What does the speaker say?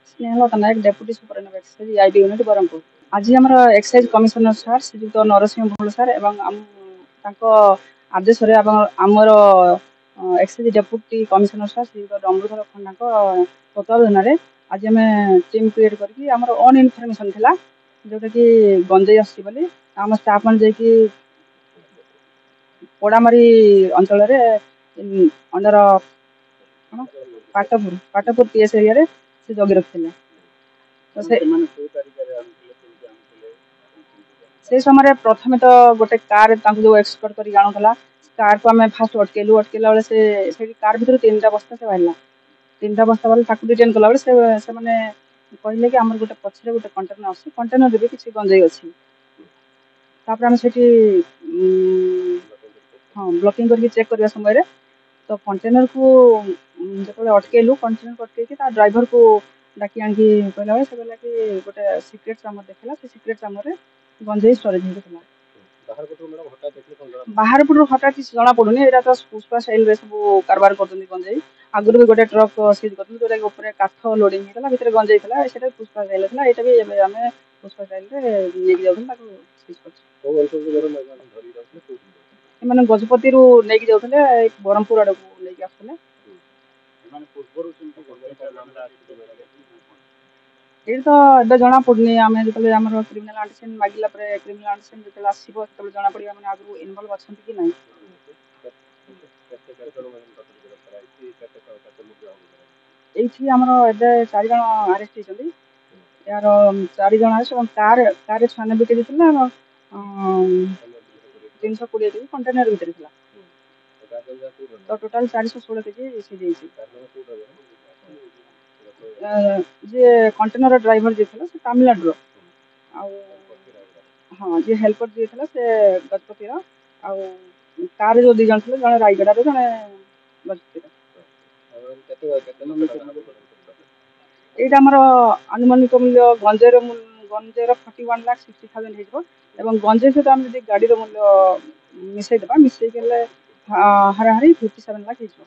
Snehalata Nayak, deputy superintendent excise IB unit Brahmapur. ଆଜି ଆମର excise commissioner sir Shriyukta Narasingha Bhol sir ଏବଂ ତାଙ୍କ ଆଦେଶରେ ଆମର excise deputy commissioner sir Shriyukta Dambarudhar ଖନ୍ନାଙ୍କ ତତ୍ତ୍ୱାବଧାନରେ ଆଜି ଆମେ ଟିମ୍ କ୍ରିଏଟ୍ କରିକି ଆମର ଅନ୍ ଇନଫର୍ମେସନ୍ ଥିଲା ଯୋଉଟା କି ଗଞ୍ଜେଇ ଆସୁଛି ବୋଲି ଆମ ଷ୍ଟାଫ୍ ମାନେ ଯାଇକି ପୋଡାମାରୀ ଅଞ୍ଚଳରେ ଅଣ୍ଡର ପାଟପୁର ପିଏସ୍ ଏରିଆରେ ସେ ଜଗି ରଖିଥିଲେ। ତ ସେ ସମୟରେ ପ୍ରଥମେ ତ ଗୋଟେ କାର୍ ତାଙ୍କୁ ଯୋଉ ଏକ୍ସକର୍ଟ କରିକି ଆଣୁଥିଲା, କାର୍କୁ ଆମେ ଫାଷ୍ଟ ଅଟକେଇଲା ବେଳେ ସେଠି କାର୍ ଭିତରୁ 3ଟା ବସ୍ତା ସେ ବାହାରିଲା। 3ଟା ବସ୍ତା ବାହାରିଲା, ତାକୁ ଡିଟେନ୍ କଲା ବେଳେ ସେମାନେ କହିଲେ କି ଆମର ଗୋଟେ ପଛରେ ଗୋଟେ କଣ୍ଟେନର ଅଛି, କଣ୍ଟେନରରେ ବି କିଛି ଗଞ୍ଜେଇ ଅଛି। ତାପରେ ଆମେ ସେଠି ବ୍ଲକିଂ କରିକି ଚେକ୍ କରିବା ସମୟରେ ତ କଣ୍ଟେନରକୁ ଯେତେବେଳେ କଣ୍ଟେନରକୁ ଅଟକେଇକି ତା ଡ୍ରାଇଭରକୁ ଡାକି ଆଣିକି କହିଲା ବେଳେ ସେ କହିଲା କି ଗୋଟେ ସିକ୍ରେଟ୍ ଚାମର ଦେଖିଲା, ସେ ସିକ୍ରେଟ୍ ଚାମରରେ ଗଞ୍ଜେଇ ଷ୍ଟୋରେଜ ହେଇକି ଥିଲା। ବାହାର ପଟରୁ ହଠାତ୍ କିଛି ଜଣା ପଡୁନି, ଏଇଟା ତ ପୁଷ୍ପା ଷ୍ଟାଇଲରେ ସବୁ କାରବାର କରୁଛନ୍ତି ଗଞ୍ଜେଇ। ଆଗରୁ ବି ଗୋଟେ ଟ୍ରକ୍ ସିଜ୍ କରିଥିଲି ଯୋଉଟା ଉପରେ କାଠ ଲୋଡିଂ ହେଇଥିଲା, ଭିତରେ ଗଞ୍ଜେଇ ଥିଲା, ସେଇଟା ପୁଷ୍ପା ଷ୍ଟାଇଲରେ ଥିଲା। ଏଇଟା ବି ଏବେ ଆମେ ପୁଷ୍ପା ଷ୍ଟାଇଲରେ ନେଇକି ଯାଉଛନ୍ତି, ତାକୁ ସିଜ୍ କରୁଛୁ। ଏମାନେ ଗଜପତିରୁ ନେଇକି ଯାଉଥିଲେ, ବ୍ରହ୍ମପୁର ଆଡକୁ ନେଇକି ଆସୁଥିଲେ। ଏଇଟା ତ ଏବେ ଜଣା ପଡୁନି, ଆମେ ଯେତେବେଳେ ଆମର କ୍ରିମିନାଲ ଆଣ୍ଡିସେନ୍ ମାଗିଲା ପରେ କ୍ରିମିନାଲ ଆଣ୍ଡିସେନ୍ ଯେତେବେଳେ ଆସିବ ସେତେବେଳେ ଜଣା ପଡିବ ମାନେ ଆଗରୁ ଇନଭଲ୍ଭ ଅଛନ୍ତି କି ନାହିଁ। ଏଇଠି ଆମର ଏବେ 4 ଜଣ ଆରେଷ୍ଟ ହେଇଛନ୍ତି। ଏହାର 4 ଜଣ ଆରେଷ୍ଟ ଏବଂ କାର୍ରେ 96 କେଜି ଥିଲା, 320 କେଜି କଣ୍ଟେନର ଭିତରେ ଥିଲା। ତ ଟୋଟାଲ 416 କେଜି ସିଜ୍ ହେଇଛି। ଯିଏ କଣ୍ଟେନର ଡ୍ରାଇଭର ଯିଏ ଥିଲା ସେ ତାମିଲନାଡୁର, ଆଉ ଯିଏ ହେଲ୍ପର ଯିଏ ଥିଲା ସେ ଗଜପତିର, ଆଉ କାର ଯୋଉ 2 ଜଣ ଥିଲେ, ଜଣେ ରାୟଗଡ଼ାର, ଜଣେ ଗଜପତିର। ଏଇଟା ଆମର ଆନୁମାନିକ ମୂଲ୍ୟ ଗଞ୍ଜେଇର 41,60,000 ହେଇଯିବ ଏବଂ ଗଞ୍ଜେଇ ସହିତ ଆମେ ଯଦି ଗାଡିର ମୂଲ୍ୟ ମିଶେଇଦେବା, ମିଶେଇକି ହେଲେ ହାରାହାରି 57 ଲାଖ ହେଇଯିବ।